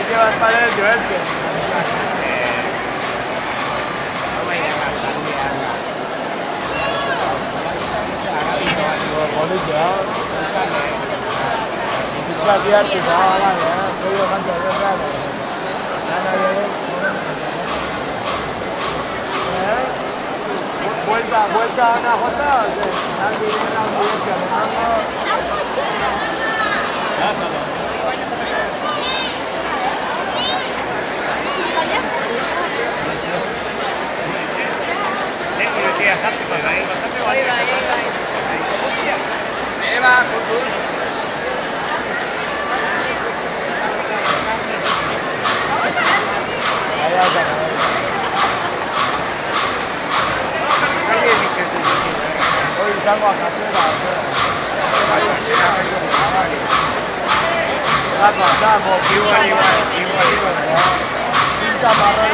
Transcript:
que va a estar el Llorente. Vuelta a una jota, hoy estamos a casera, la pasamos, igual. Pinta marrón.